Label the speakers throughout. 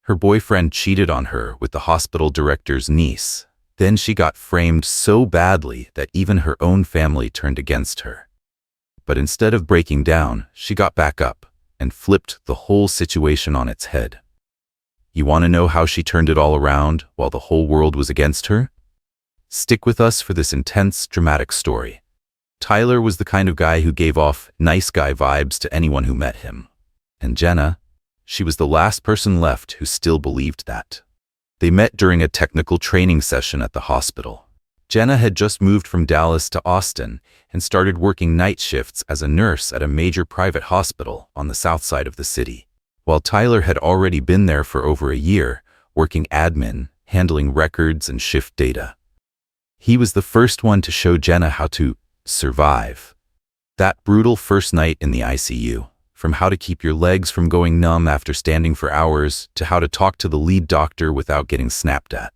Speaker 1: Her boyfriend cheated on her with the hospital director's niece. Then she got framed so badly that even her own family turned against her. But instead of breaking down, she got back up and flipped the whole situation on its head. You want to know how she turned it all around while the whole world was against her? Stick with us for this intense, dramatic story. Tyler was the kind of guy who gave off nice guy vibes to anyone who met him. And Jenna, she was the last person left who still believed that. They met during a technical training session at the hospital. Jenna had just moved from Dallas to Austin and started working night shifts as a nurse at a major private hospital on the south side of the city, while Tyler had already been there for over a year, working admin, handling records and shift data. He was the first one to show Jenna how to survive that brutal first night in the ICU, from how to keep your legs from going numb after standing for hours to how to talk to the lead doctor without getting snapped at.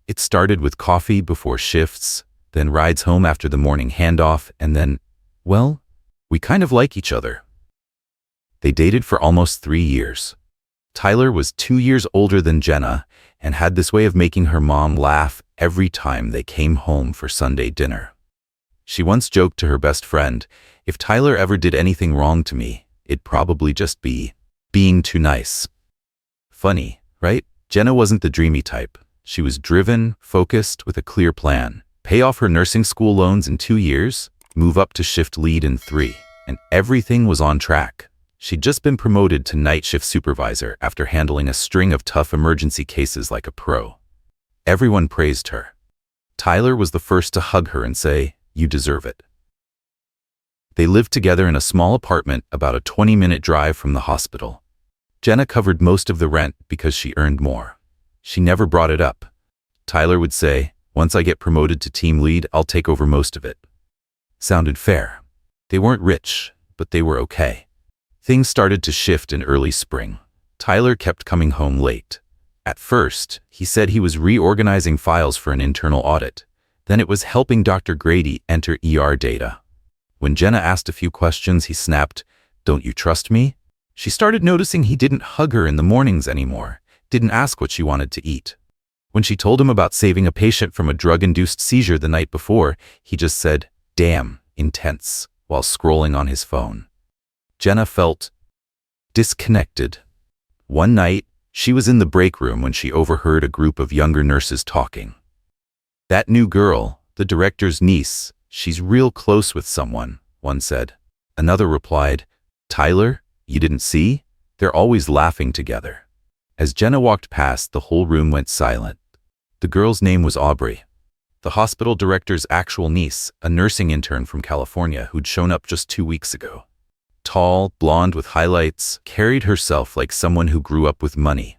Speaker 1: It started with coffee before shifts, then rides home after the morning handoff, and then, well, we kind of like each other. They dated for almost 3 years. Tyler was 2 years older than Jenna and had this way of making her mom laugh every time they came home for Sunday dinner. She once joked to her best friend, "If Tyler ever did anything wrong to me, it'd probably just be being too nice." Funny, right? Jenna wasn't the dreamy type. She was driven, focused, with a clear plan. Pay off her nursing school loans in 2 years, move up to shift lead in 3, and everything was on track. She'd just been promoted to night shift supervisor after handling a string of tough emergency cases like a pro. Everyone praised her. Tyler was the first to hug her and say, "You deserve it." They lived together in a small apartment about a 20-minute drive from the hospital. Jenna covered most of the rent because she earned more. She never brought it up. Tyler would say, "Once I get promoted to team lead, I'll take over most of it." Sounded fair. They weren't rich, but they were okay. Things started to shift in early spring. Tyler kept coming home late. At first, he said he was reorganizing files for an internal audit. Then it was helping Dr. Grady enter ER data. When Jenna asked a few questions, he snapped, "Don't you trust me?" She started noticing he didn't hug her in the mornings anymore, didn't ask what she wanted to eat. When she told him about saving a patient from a drug-induced seizure the night before, he just said, "Damn, intense," while scrolling on his phone. Jenna felt disconnected. One night, she was in the break room when she overheard a group of younger nurses talking. "That new girl, the director's niece, she's real close with someone," one said. Another replied, "Tyler, you didn't see? They're always laughing together." As Jenna walked past, the whole room went silent. The girl's name was Aubrey, the hospital director's actual niece, a nursing intern from California who'd shown up just 2 weeks ago. Tall, blonde with highlights, carried herself like someone who grew up with money.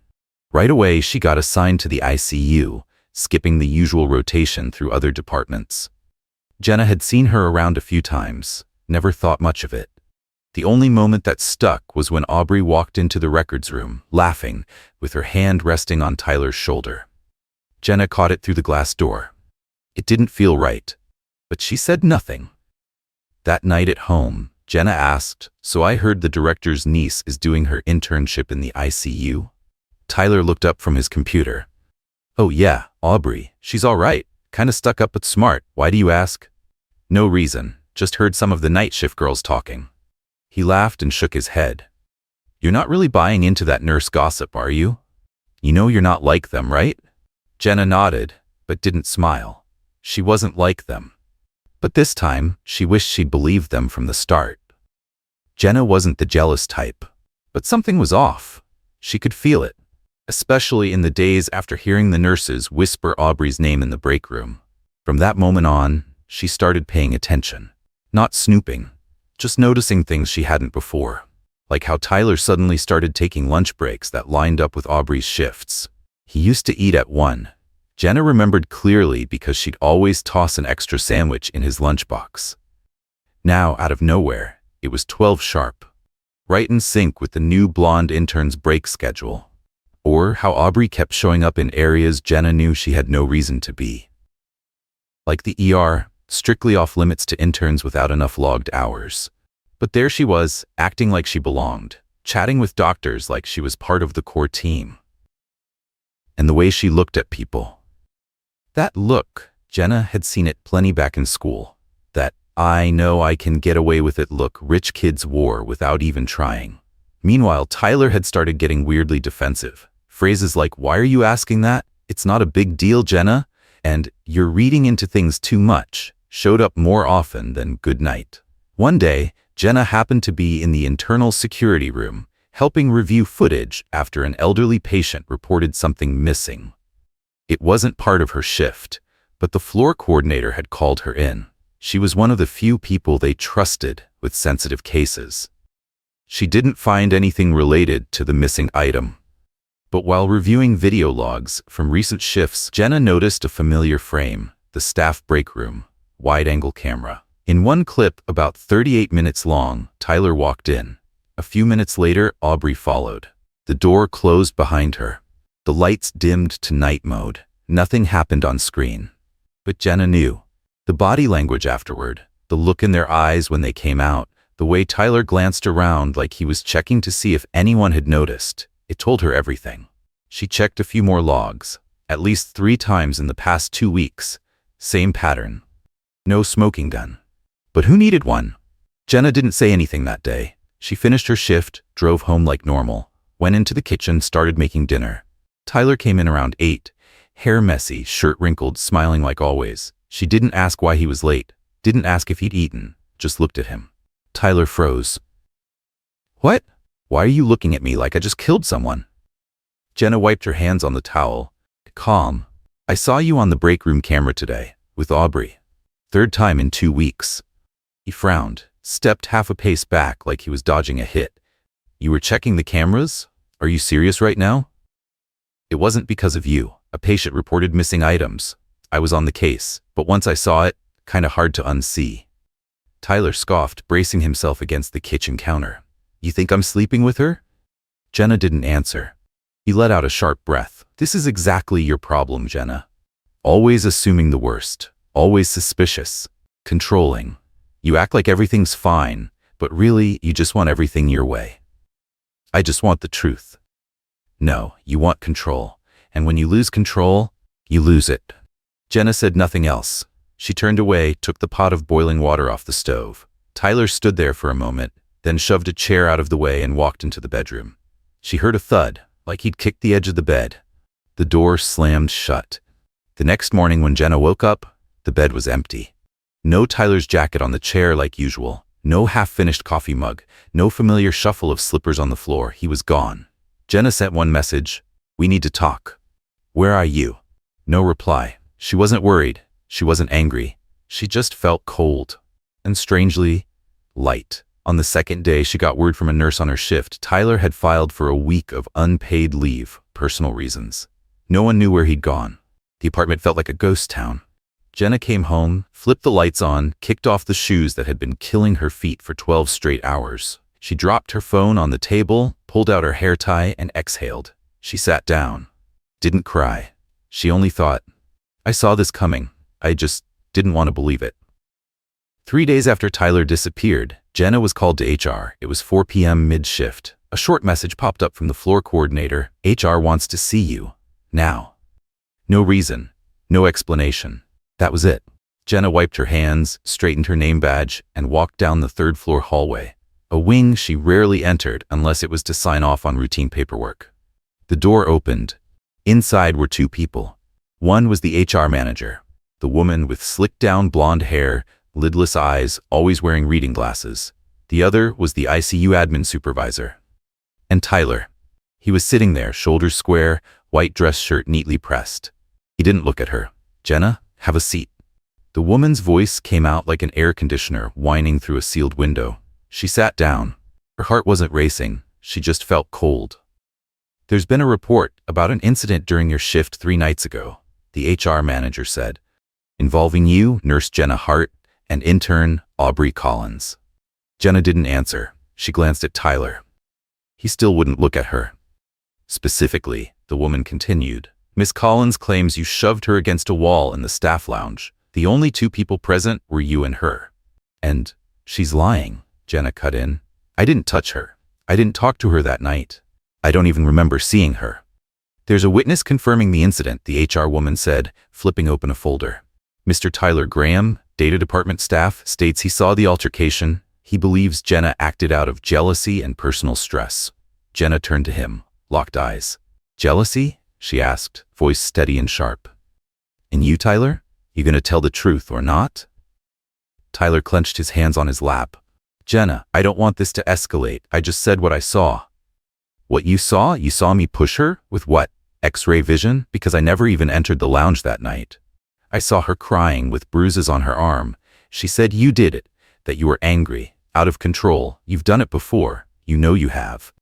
Speaker 1: Right away, she got assigned to the ICU, skipping the usual rotation through other departments. Jenna had seen her around a few times, never thought much of it. The only moment that stuck was when Aubrey walked into the records room, laughing, with her hand resting on Tyler's shoulder. Jenna caught it through the glass door. It didn't feel right, but she said nothing. That night at home, Jenna asked, "So I heard the director's niece is doing her internship in the ICU?" Tyler looked up from his computer. "Oh yeah, Aubrey, she's all right. Kinda stuck up but smart. Why do you ask?" "No reason, just heard some of the night shift girls talking." He laughed and shook his head. "You're not really buying into that nurse gossip, are you? You know you're not like them, right?" Jenna nodded, but didn't smile. She wasn't like them. But this time, she wished she'd believed them from the start. Jenna wasn't the jealous type, but something was off. She could feel it, especially in the days after hearing the nurses whisper Aubrey's name in the break room. From that moment on, she started paying attention. Not snooping, just noticing things she hadn't before, like how Tyler suddenly started taking lunch breaks that lined up with Aubrey's shifts. He used to eat at 1. Jenna remembered clearly because she'd always toss an extra sandwich in his lunchbox. Now, out of nowhere, it was 12 sharp, right in sync with the new blonde intern's break schedule. Or how Aubrey kept showing up in areas Jenna knew she had no reason to be. Like the ER, strictly off limits to interns without enough logged hours. But there she was, acting like she belonged, chatting with doctors like she was part of the core team. and the way she looked at people. That look, Jenna had seen it plenty back in school. That "I know I can get away with it" look rich kids wore without even trying. Meanwhile, Tyler had started getting weirdly defensive. Phrases like, "Why are you asking that? It's not a big deal, Jenna," and "You're reading into things too much," showed up more often than "good night." One day, Jenna happened to be in the internal security room, helping review footage after an elderly patient reported something missing. It wasn't part of her shift, but the floor coordinator had called her in. She was one of the few people they trusted with sensitive cases. She didn't find anything related to the missing item. But while reviewing video logs from recent shifts, Jenna noticed a familiar frame, the staff break room, wide-angle camera. In one clip, about 38 minutes long, Tyler walked in. A few minutes later, Aubrey followed. The door closed behind her. The lights dimmed to night mode. Nothing happened on screen. But Jenna knew. The body language afterward, the look in their eyes when they came out, the way Tyler glanced around like he was checking to see if anyone had noticed, it told her everything. She checked a few more logs, at least 3 times in the past 2 weeks. Same pattern. No smoking gun. But who needed one? Jenna didn't say anything that day. She finished her shift, drove home like normal, went into the kitchen, started making dinner. Tyler came in around 8, hair messy, shirt wrinkled, smiling like always. She didn't ask why he was late, didn't ask if he'd eaten, just looked at him. Tyler froze. "What? Why are you looking at me like I just killed someone?" Jenna wiped her hands on the towel. Calm. "I saw you on the break room camera today, with Aubrey. 3rd time in 2 weeks. He frowned, stepped half a pace back like he was dodging a hit. "You were checking the cameras? Are you serious right now?" "It wasn't because of you. A patient reported missing items. I was on the case, but once I saw it, kinda hard to unsee." Tyler scoffed, bracing himself against the kitchen counter. "You think I'm sleeping with her?" Jenna didn't answer. He let out a sharp breath. "This is exactly your problem, Jenna. Always assuming the worst, always suspicious, controlling. You act like everything's fine, but really, you just want everything your way." "I just want the truth." "No, you want control. And when you lose control, you lose it." Jenna said nothing else. She turned away, took the pot of boiling water off the stove. Tyler stood there for a moment, then shoved a chair out of the way and walked into the bedroom. She heard a thud, like he'd kicked the edge of the bed. The door slammed shut. The next morning when Jenna woke up, the bed was empty. No Tyler's jacket on the chair like usual, no half-finished coffee mug, no familiar shuffle of slippers on the floor. He was gone. Jenna sent one message, "We need to talk. Where are you?" No reply. She wasn't worried. She wasn't angry. She just felt cold. And strangely, light. On the 2nd day, she got word from a nurse on her shift. Tyler had filed for a week of unpaid leave, personal reasons. No one knew where he'd gone. The apartment felt like a ghost town. Jenna came home, flipped the lights on, kicked off the shoes that had been killing her feet for 12 straight hours. She dropped her phone on the table, pulled out her hair tie, and exhaled. She sat down. Didn't cry. She only thought, "I saw this coming. I just didn't want to believe it." 3 days after Tyler disappeared, Jenna was called to HR. It was 4 p.m. mid-shift. A short message popped up from the floor coordinator. "HR wants to see you. Now." No reason. No explanation. That was it. Jenna wiped her hands, straightened her name badge, and walked down the 3rd floor hallway. A wing she rarely entered unless it was to sign off on routine paperwork. The door opened. Inside were 2 people. One was the HR manager, the woman with slicked-down blonde hair, lidless eyes, always wearing reading glasses. The other was the ICU admin supervisor. And Tyler. He was sitting there, shoulders square, white dress shirt neatly pressed. He didn't look at her. "Jenna, have a seat." The woman's voice came out like an air conditioner whining through a sealed window. She sat down. Her heart wasn't racing. She just felt cold. "There's been a report about an incident during your shift 3 nights ago," the HR manager said, "involving you, Nurse Jenna Hart, and intern Aubrey Collins." Jenna didn't answer. She glanced at Tyler. He still wouldn't look at her. "Specifically," the woman continued, "Miss Collins claims you shoved her against a wall in the staff lounge. The only 2 people present were you and her." "And she's lying," Jenna cut in. "I didn't touch her. I didn't talk to her that night. I don't even remember seeing her." There's a witness confirming the incident, the HR woman said, flipping open a folder. Mr. Tyler Graham, data department staff, states he saw the altercation. He believes Jenna acted out of jealousy and personal stress. Jenna turned to him, locked eyes. Jealousy? She asked, voice steady and sharp. And you, Tyler? You gonna tell the truth or not? Tyler clenched his hands on his lap. Jenna, I don't want this to escalate. I just said what I saw. What you saw? You saw me push her? With what? X-ray vision? Because I never even entered the lounge that night. I saw her crying with bruises on her arm. She said you did it, that you were angry, out of control. You've done it before. You know you have.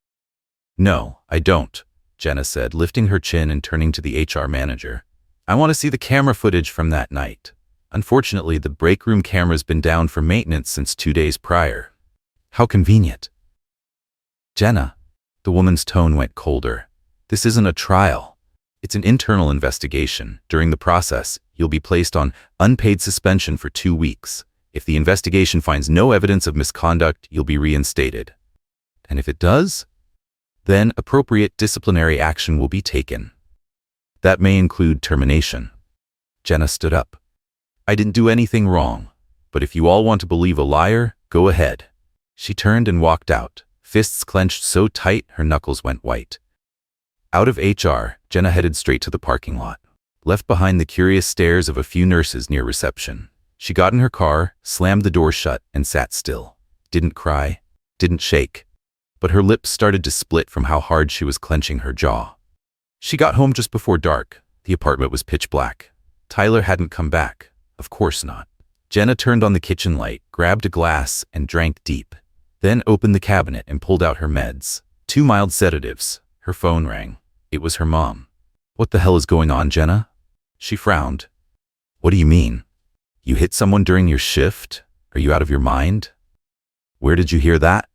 Speaker 1: No, I don't, Jenna said, lifting her chin and turning to the HR manager. I want to see the camera footage from that night. Unfortunately, the break room camera's been down for maintenance since 2 days prior. How convenient. Jenna, the woman's tone went colder. This isn't a trial. It's an internal investigation. During the process, you'll be placed on unpaid suspension for 2 weeks. If the investigation finds no evidence of misconduct, you'll be reinstated. And if it does, then appropriate disciplinary action will be taken. That may include termination. Jenna stood up. I didn't do anything wrong, but if you all want to believe a liar, go ahead. She turned and walked out, fists clenched so tight her knuckles went white. Out of HR, Jenna headed straight to the parking lot, left behind the curious stares of a few nurses near reception. She got in her car, slammed the door shut, and sat still. Didn't cry, didn't shake, but her lips started to split from how hard she was clenching her jaw. She got home just before dark. The apartment was pitch black. Tyler hadn't come back. Of course not. Jenna turned on the kitchen light, grabbed a glass, and drank deep. Then opened the cabinet and pulled out her meds. 2 mild sedatives. Her phone rang. It was her mom. What the hell is going on, Jenna? She frowned. What do you mean? You hit someone during your shift? Are you out of your mind? Where did you hear that?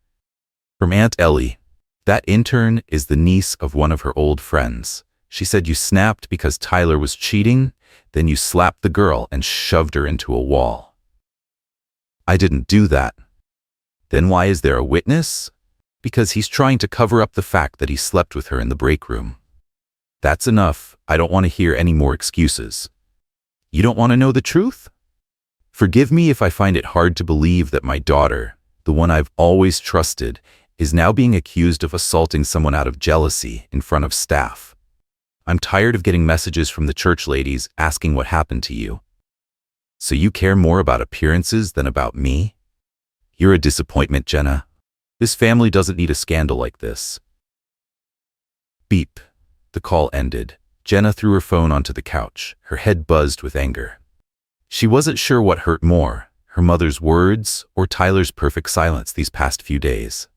Speaker 1: From Aunt Ellie. That intern is the niece of one of her old friends. She said you snapped because Tyler was cheating, then you slapped the girl and shoved her into a wall. I didn't do that. Then why is there a witness? Because he's trying to cover up the fact that he slept with her in the break room. That's enough. I don't want to hear any more excuses. You don't want to know the truth? Forgive me if I find it hard to believe that my daughter, the one I've always trusted, is now being accused of assaulting someone out of jealousy in front of staff. I'm tired of getting messages from the church ladies asking what happened to you. So you care more about appearances than about me? You're a disappointment, Jenna. This family doesn't need a scandal like this. Beep. The call ended. Jenna threw her phone onto the couch. Her head buzzed with anger. She wasn't sure what hurt more, her mother's words or Tyler's perfect silence these past few days.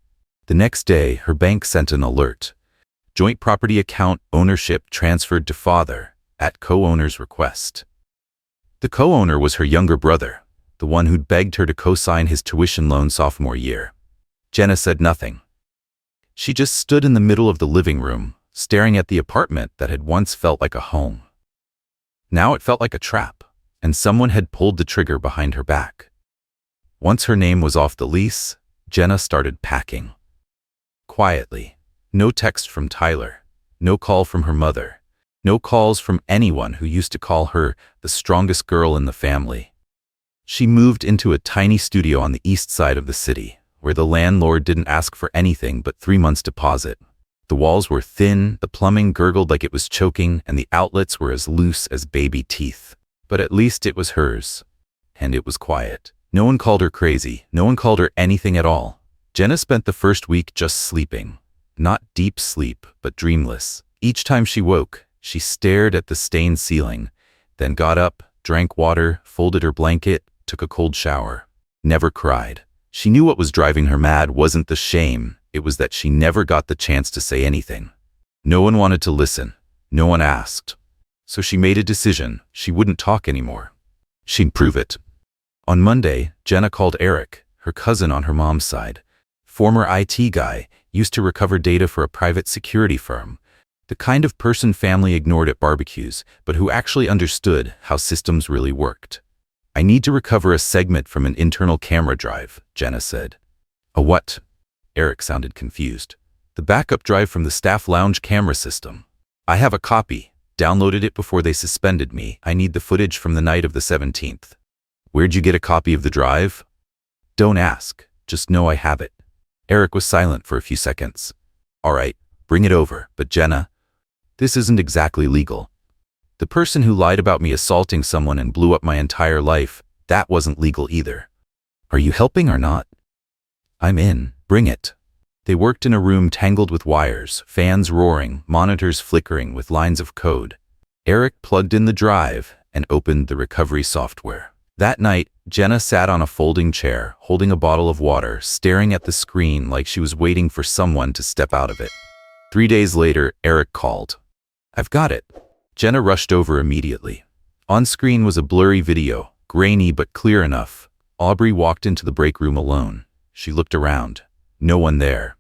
Speaker 1: The next day, her bank sent an alert. Joint property account ownership transferred to father at co-owner's request. The co-owner was her younger brother, the one who'd begged her to co-sign his tuition loan sophomore year. Jenna said nothing. She just stood in the middle of the living room, staring at the apartment that had once felt like a home. Now it felt like a trap, and someone had pulled the trigger behind her back. Once her name was off the lease, Jenna started packing. Quietly. No text from Tyler. No call from her mother. No calls from anyone who used to call her the strongest girl in the family. She moved into a tiny studio on the east side of the city, where the landlord didn't ask for anything but 3 months' deposit. The walls were thin, the plumbing gurgled like it was choking, and the outlets were as loose as baby teeth. But at least it was hers. And it was quiet. No one called her crazy. No one called her anything at all. Jenna spent the first week just sleeping. Not deep sleep, but dreamless. Each time she woke, she stared at the stained ceiling, then got up, drank water, folded her blanket, took a cold shower. Never cried. She knew what was driving her mad wasn't the shame, it was that she never got the chance to say anything. No one wanted to listen. No one asked. So she made a decision. She wouldn't talk anymore. She'd prove it. On Monday, Jenna called Eric, her cousin on her mom's side. Former IT guy, used to recover data for a private security firm. The kind of person family ignored at barbecues, but who actually understood how systems really worked. I need to recover a segment from an internal camera drive, Jenna said. A what? Eric sounded confused. The backup drive from the staff lounge camera system. I have a copy. Downloaded it before they suspended me. I need the footage from the night of the 17th. Where'd you get a copy of the drive? Don't ask. Just know I have it. Eric was silent for a few seconds. All right, bring it over. But Jenna, this isn't exactly legal. The person who lied about me assaulting someone and blew up my entire life, that wasn't legal either. Are you helping or not? I'm in. Bring it. They worked in a room tangled with wires, fans roaring, monitors flickering with lines of code. Eric plugged in the drive and opened the recovery software. That night, Jenna sat on a folding chair, holding a bottle of water, staring at the screen like she was waiting for someone to step out of it. 3 days later, Eric called. I've got it. Jenna rushed over immediately. On screen was a blurry video, grainy but clear enough. Aubrey walked into the break room alone. She looked around. No one there.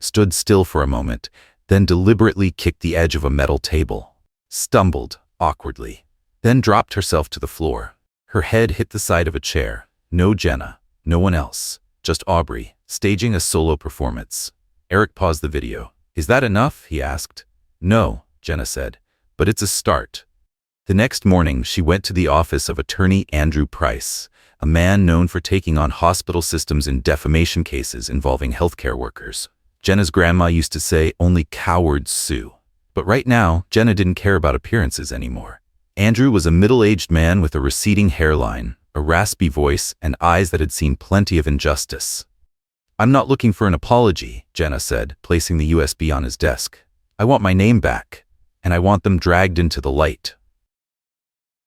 Speaker 1: Stood still for a moment, then deliberately kicked the edge of a metal table. Stumbled, awkwardly. Then dropped herself to the floor. Her head hit the side of a chair. No Jenna. No one else. Just Aubrey, staging a solo performance. Eric paused the video. Is that enough? He asked. No, Jenna said. But it's a start. The next morning, she went to the office of attorney Andrew Price, a man known for taking on hospital systems in defamation cases involving healthcare workers. Jenna's grandma used to say, only cowards sue. But right now, Jenna didn't care about appearances anymore. Andrew was a middle-aged man with a receding hairline, a raspy voice, and eyes that had seen plenty of injustice. I'm not looking for an apology, Jenna said, placing the USB on his desk. I want my name back, and I want them dragged into the light.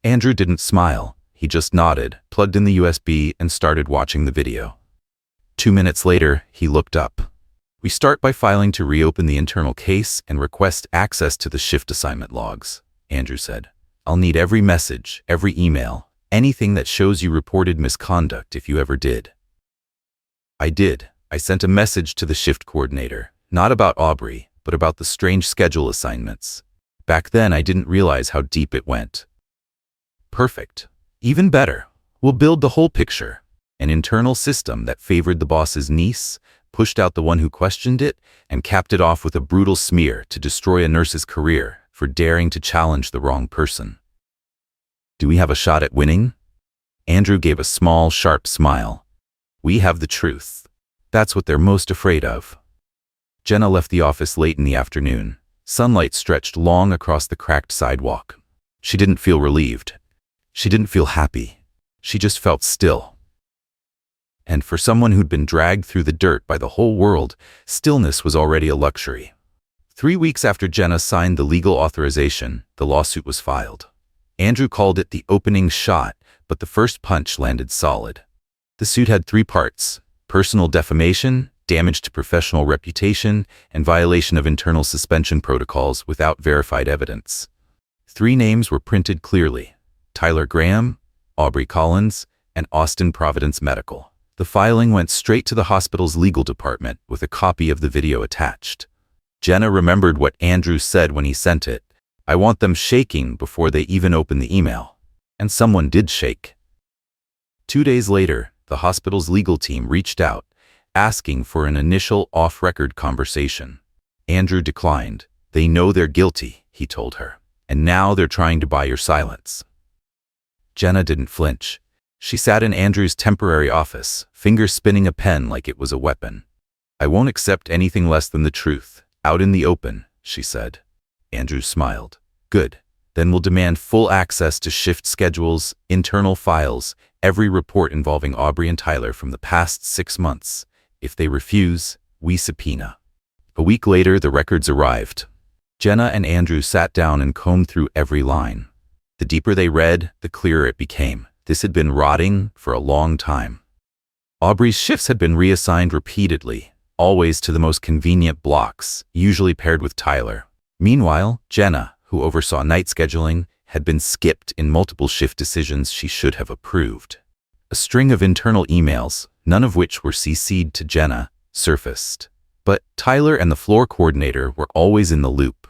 Speaker 1: Andrew didn't smile. He just nodded, plugged in the USB, and started watching the video. 2 minutes later, he looked up. We start by filing to reopen the internal case and request access to the shift assignment logs, Andrew said. I'll need every message, every email, anything that shows you reported misconduct if you ever did. I did. I sent a message to the shift coordinator, not about Aubrey, but about the strange schedule assignments. Back then, I didn't realize how deep it went. Perfect. Even better. We'll build the whole picture. An internal system that favored the boss's niece, pushed out the one who questioned it, and capped it off with a brutal smear to destroy a nurse's career for daring to challenge the wrong person. Do we have a shot at winning? Andrew gave a small, sharp smile. We have the truth. That's what they're most afraid of. Jenna left the office late in the afternoon. Sunlight stretched long across the cracked sidewalk. She didn't feel relieved. She didn't feel happy. She just felt still. And for someone who'd been dragged through the dirt by the whole world, stillness was already a luxury. 3 weeks after Jenna signed the legal authorization, the lawsuit was filed. Andrew called it the opening shot, but the first punch landed solid. The suit had 3 parts: personal defamation, damage to professional reputation, and violation of internal suspension protocols without verified evidence. 3 names were printed clearly: Tyler Graham, Aubrey Collins, and Austin Providence Medical. The filing went straight to the hospital's legal department with a copy of the video attached. Jenna remembered what Andrew said when he sent it. I want them shaking before they even open the email. And someone did shake. 2 days later, the hospital's legal team reached out, asking for an initial off-record conversation. Andrew declined. They know they're guilty, he told her. And now they're trying to buy your silence. Jenna didn't flinch. She sat in Andrew's temporary office, fingers spinning a pen like it was a weapon. I won't accept anything less than the truth, out in the open, she said. Andrew smiled. Good. Then we'll demand full access to shift schedules, internal files, every report involving Aubrey and Tyler from the past 6 months. If they refuse, we subpoena. A week later, the records arrived. Jenna and Andrew sat down and combed through every line. The deeper they read, the clearer it became. This had been rotting for a long time. Aubrey's shifts had been reassigned repeatedly, always to the most convenient blocks, usually paired with Tyler. Meanwhile, Jenna, who oversaw night scheduling, had been skipped in multiple shift decisions she should have approved. A string of internal emails, none of which were CC'd to Jenna, surfaced. But Tyler and the floor coordinator were always in the loop.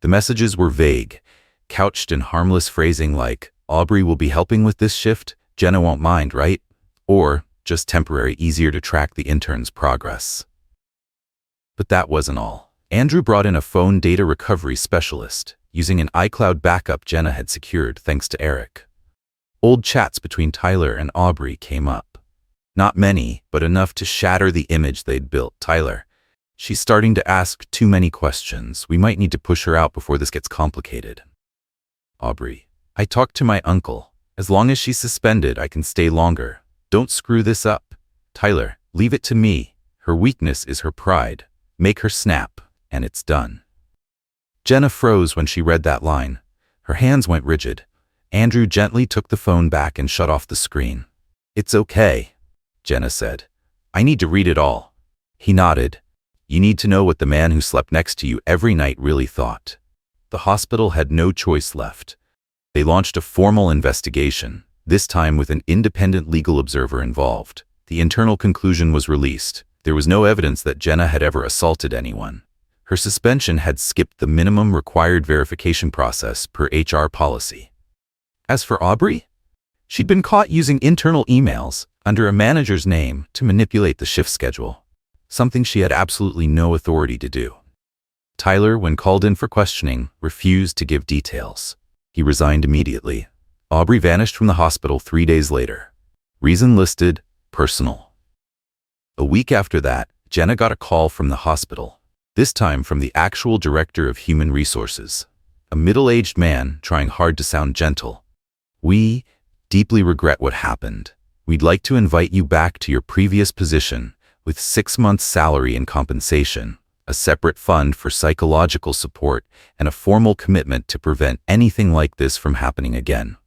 Speaker 1: The messages were vague, couched in harmless phrasing like, Aubrey will be helping with this shift, Jenna won't mind, right? Or, just temporary, easier to track the intern's progress. But that wasn't all. Andrew brought in a phone data recovery specialist, using an iCloud backup Jenna had secured thanks to Eric. Old chats between Tyler and Aubrey came up. Not many, but enough to shatter the image they'd built. Tyler, she's starting to ask too many questions. We might need to push her out before this gets complicated. Aubrey, I talked to my uncle. As long as she's suspended, I can stay longer. Don't screw this up. Tyler, leave it to me. Her weakness is her pride. Make her snap, and it's done. Jenna froze when she read that line. Her hands went rigid. Andrew gently took the phone back and shut off the screen. It's okay, Jenna said. I need to read it all. He nodded. You need to know what the man who slept next to you every night really thought. The hospital had no choice left. They launched a formal investigation, this time with an independent legal observer involved. The internal conclusion was released. There was no evidence that Jenna had ever assaulted anyone. Her suspension had skipped the minimum required verification process per HR policy. As for Aubrey, she'd been caught using internal emails under a manager's name to manipulate the shift schedule, something she had absolutely no authority to do. Tyler, when called in for questioning, refused to give details. He resigned immediately. Aubrey vanished from the hospital 3 days later. Reason listed, personal. A week after that, Jenna got a call from the hospital, this time from the actual director of human resources, a middle-aged man trying hard to sound gentle. We deeply regret what happened. We'd like to invite you back to your previous position with 6 months' salary and compensation, a separate fund for psychological support, and a formal commitment to prevent anything like this from happening again.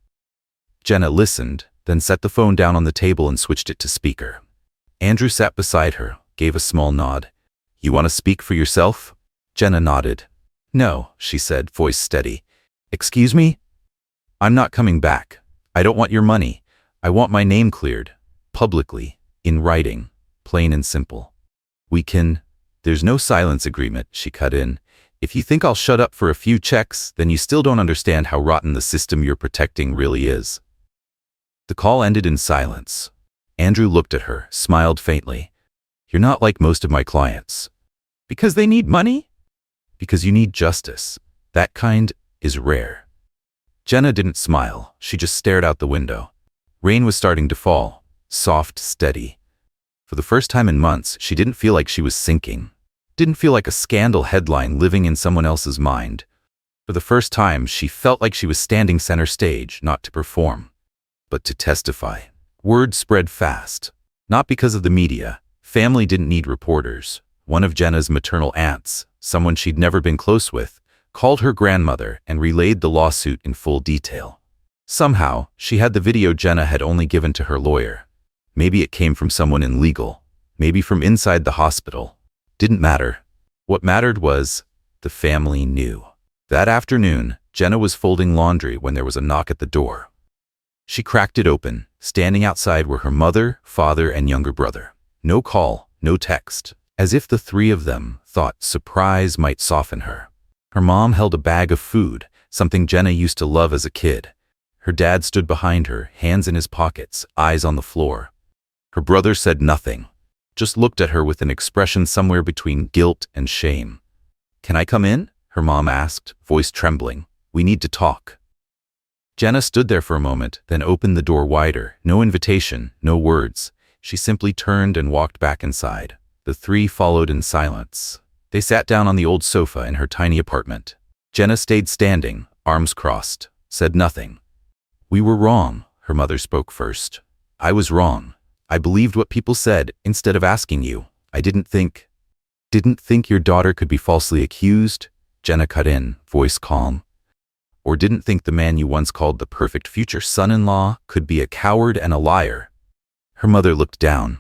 Speaker 1: Jenna listened, then set the phone down on the table and switched it to speaker. Andrew sat beside her, gave a small nod. You want to speak for yourself? Jenna nodded. No, she said, voice steady. Excuse me? I'm not coming back. I don't want your money. I want my name cleared. Publicly. In writing. Plain and simple. There's no silence agreement, she cut in. If you think I'll shut up for a few checks, then you still don't understand how rotten the system you're protecting really is. The call ended in silence. Andrew looked at her, smiled faintly. You're not like most of my clients. Because they need money? Because you need justice. That kind is rare. Jenna didn't smile. She just stared out the window. Rain was starting to fall, soft, steady. For the first time in months, she didn't feel like she was sinking. Didn't feel like a scandal headline living in someone else's mind. For the first time, she felt like she was standing center stage, not to perform, but to testify. Word spread fast. Not because of the media. Family didn't need reporters. One of Jenna's maternal aunts, someone she'd never been close with, called her grandmother and relayed the lawsuit in full detail. Somehow, she had the video Jenna had only given to her lawyer. Maybe it came from someone in legal. Maybe from inside the hospital. Didn't matter. What mattered was, the family knew. That afternoon, Jenna was folding laundry when there was a knock at the door. She cracked it open. Standing outside were her mother, father, and younger brother. No call, no text. As if the three of them thought surprise might soften her. Her mom held a bag of food, something Jenna used to love as a kid. Her dad stood behind her, hands in his pockets, eyes on the floor. Her brother said nothing, just looked at her with an expression somewhere between guilt and shame. Can I come in? Her mom asked, voice trembling. We need to talk. Jenna stood there for a moment, then opened the door wider. No invitation, no words. She simply turned and walked back inside. The three followed in silence. They sat down on the old sofa in her tiny apartment. Jenna stayed standing, arms crossed, said nothing. We were wrong, her mother spoke first. I was wrong. I believed what people said instead of asking you. I didn't think your daughter could be falsely accused, Jenna cut in, voice calm. Or didn't think the man you once called the perfect future son-in-law could be a coward and a liar. Her mother looked down.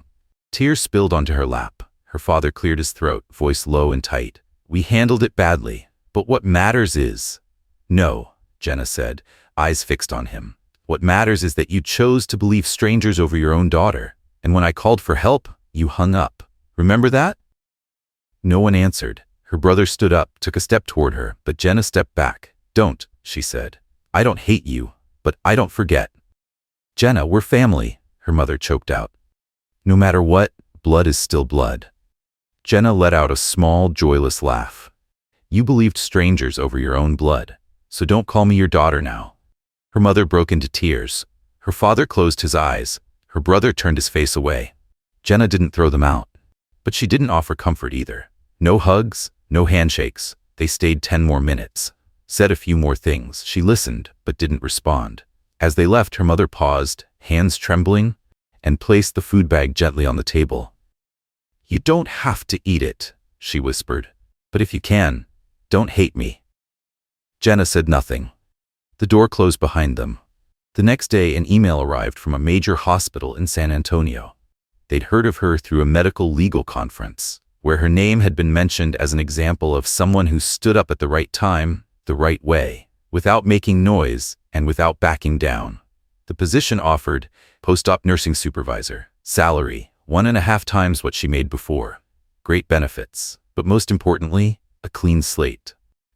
Speaker 1: Tears spilled onto her lap. Her father cleared his throat, voice low and tight. We handled it badly, but what matters is... No, Jenna said, eyes fixed on him. What matters is that you chose to believe strangers over your own daughter. And when I called for help, you hung up. Remember that? No one answered. Her brother stood up, took a step toward her, but Jenna stepped back. Don't, she said. I don't hate you, but I don't forget. Jenna, we're family, her mother choked out. No matter what, blood is still blood. Jenna let out a small, joyless laugh. You believed strangers over your own blood. so don't call me your daughter now." Her mother broke into tears. Her father closed his eyes. Her brother turned his face away. Jenna didn't throw them out. But she didn't offer comfort either. No hugs, no handshakes. They stayed 10 more minutes. Said a few more things. She listened, but didn't respond. As they left, her mother paused, hands trembling, and placed the food bag gently on the table. "You don't have to eat it," she whispered. "But if you can, don't hate me." Jenna said nothing. The door closed behind them. The next day, an email arrived from a major hospital in San Antonio. They'd heard of her through a medical legal conference, where her name had been mentioned as an example of someone who stood up at the right time, the right way, without making noise and without backing down. The position offered, post-op nursing supervisor, salary, 1.5 times what she made before. Great benefits, but most importantly, a clean slate.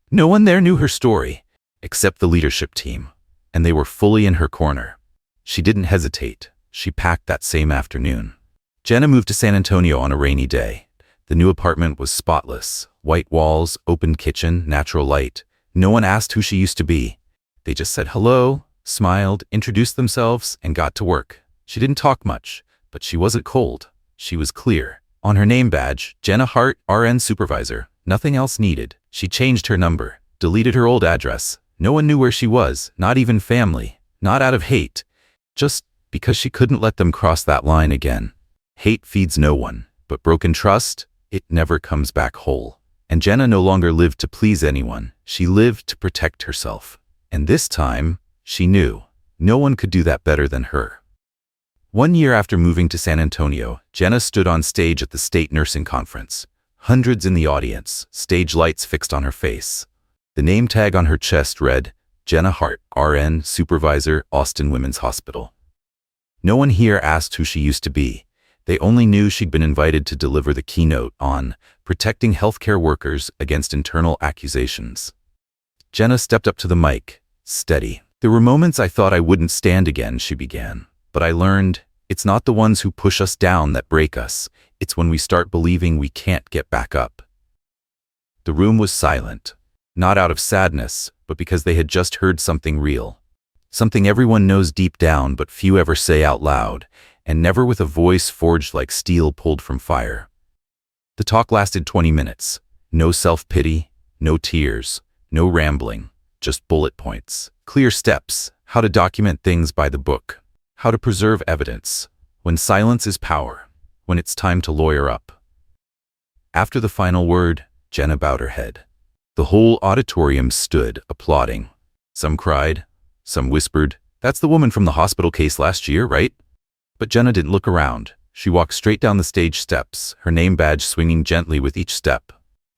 Speaker 1: No one there knew her story, except the leadership team, and they were fully in her corner. She didn't hesitate. She packed that same afternoon. Jenna moved to San Antonio on a rainy day. The new apartment was spotless. White walls, open kitchen, natural light. No one asked who she used to be. They just said hello, smiled, introduced themselves, and got to work. She didn't talk much, but she wasn't cold. She was clear. On her name badge, Jenna Hart, RN supervisor. Nothing else needed. She changed her number, deleted her old address. No one knew where she was, not even family. Not out of hate, just because she couldn't let them cross that line again. Hate feeds no one, but broken trust, it never comes back whole. And Jenna no longer lived to please anyone. She lived to protect herself. And this time, she knew no one could do that better than her. 1 year after moving to San Antonio, Jenna stood on stage at the state nursing conference. Hundreds in the audience, stage lights fixed on her face. The name tag on her chest read, Jenna Hart, RN, Supervisor, Austin Women's Hospital. No one here asked who she used to be. They only knew she'd been invited to deliver the keynote on protecting healthcare workers against internal accusations. Jenna stepped up to the mic, steady. "There were moments I thought I wouldn't stand again," she began. "But I learned, it's not the ones who push us down that break us. It's when we start believing we can't get back up." The room was silent. Not out of sadness, but because they had just heard something real. Something everyone knows deep down but few ever say out loud, and never with a voice forged like steel pulled from fire. The talk lasted 20 minutes. No self-pity, no tears, no rambling, just bullet points. Clear steps, how to document things by the book, how to preserve evidence, when silence is power, when it's time to lawyer up. After the final word, Jenna bowed her head. The whole auditorium stood, applauding. Some cried, some whispered, "That's the woman from the hospital case last year, right?" But Jenna didn't look around. She walked straight down the stage steps, her name badge swinging gently with each step.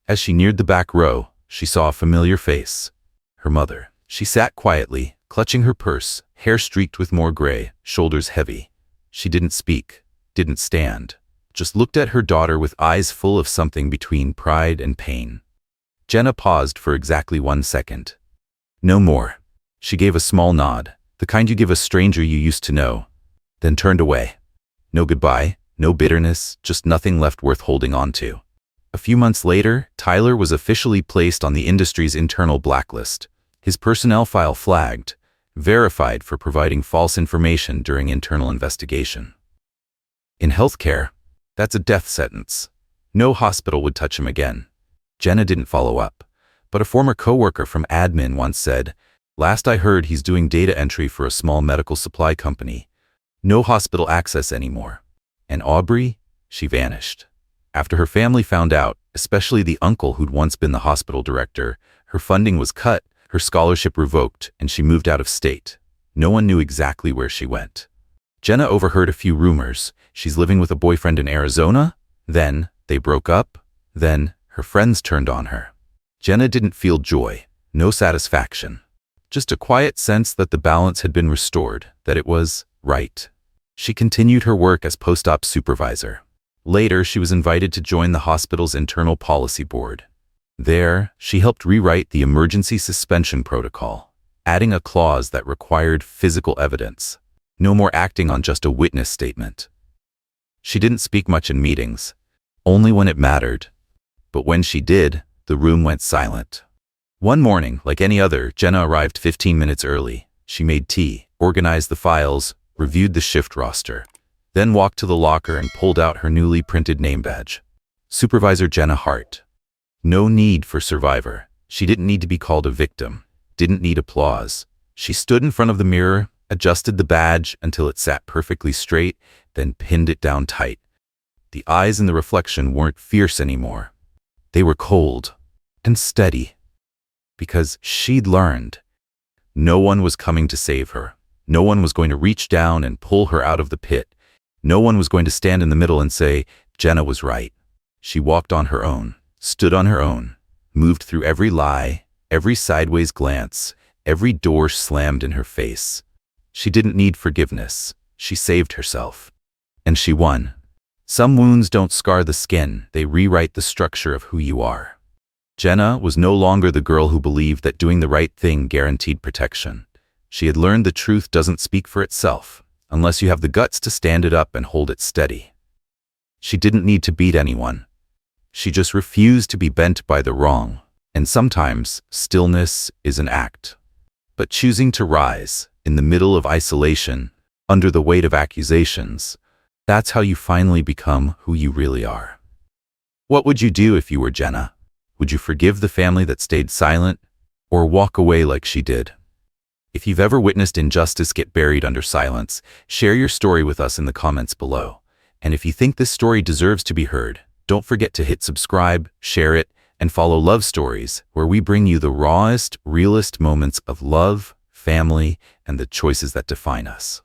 Speaker 1: As she neared the back row, she saw a familiar face. Her mother. She sat quietly, clutching her purse, hair streaked with more gray, shoulders heavy. She didn't speak, didn't stand, just looked at her daughter with eyes full of something between pride and pain. Jenna paused for exactly 1 second. "No more." She gave a small nod, the kind you give a stranger you used to know, then turned away. No goodbye, no bitterness, just nothing left worth holding on to. A few months later, Tyler was officially placed on the industry's internal blacklist. His personnel file flagged, verified for providing false information during internal investigation. In healthcare, that's a death sentence. No hospital would touch him again. Jenna didn't follow up, but a former coworker from admin once said, "Last I heard, he's doing data entry for a small medical supply company. No hospital access anymore." And Aubrey? She vanished. After her family found out, especially the uncle who'd once been the hospital director, her funding was cut, her scholarship revoked, and she moved out of state. No one knew exactly where she went. Jenna overheard a few rumors. She's living with a boyfriend in Arizona? Then, they broke up? Then, her friends turned on her. Jenna didn't feel joy, no satisfaction. Just a quiet sense that the balance had been restored, that it was right. She continued her work as post-op supervisor. Later, she was invited to join the hospital's internal policy board. There, she helped rewrite the emergency suspension protocol, adding a clause that required physical evidence. No more acting on just a witness statement. She didn't speak much in meetings, only when it mattered. But when she did, the room went silent. One morning, like any other, Jenna arrived 15 minutes early. She made tea, organized the files, reviewed the shift roster, then walked to the locker and pulled out her newly printed name badge. Supervisor Jenna Hart. No need for survivor. She didn't need to be called a victim, didn't need applause. She stood in front of the mirror, adjusted the badge until it sat perfectly straight, then pinned it down tight. The eyes in the reflection weren't fierce anymore. They were cold and steady. Because she'd learned. No one was coming to save her. No one was going to reach down and pull her out of the pit. No one was going to stand in the middle and say, Jenna was right. She walked on her own, stood on her own, moved through every lie, every sideways glance, every door slammed in her face. She didn't need forgiveness. She saved herself. And she won. Some wounds don't scar the skin, they rewrite the structure of who you are. Jenna was no longer the girl who believed that doing the right thing guaranteed protection. She had learned the truth doesn't speak for itself, unless you have the guts to stand it up and hold it steady. She didn't need to beat anyone. She just refused to be bent by the wrong. And sometimes, stillness is an act. But choosing to rise, in the middle of isolation, under the weight of accusations, that's how you finally become who you really are. What would you do if you were Jenna? Would you forgive the family that stayed silent, or walk away like she did? If you've ever witnessed injustice get buried under silence, share your story with us in the comments below. And if you think this story deserves to be heard, don't forget to hit subscribe, share it, and follow Love Stories, where we bring you the rawest, realest moments of love, family, and the choices that define us.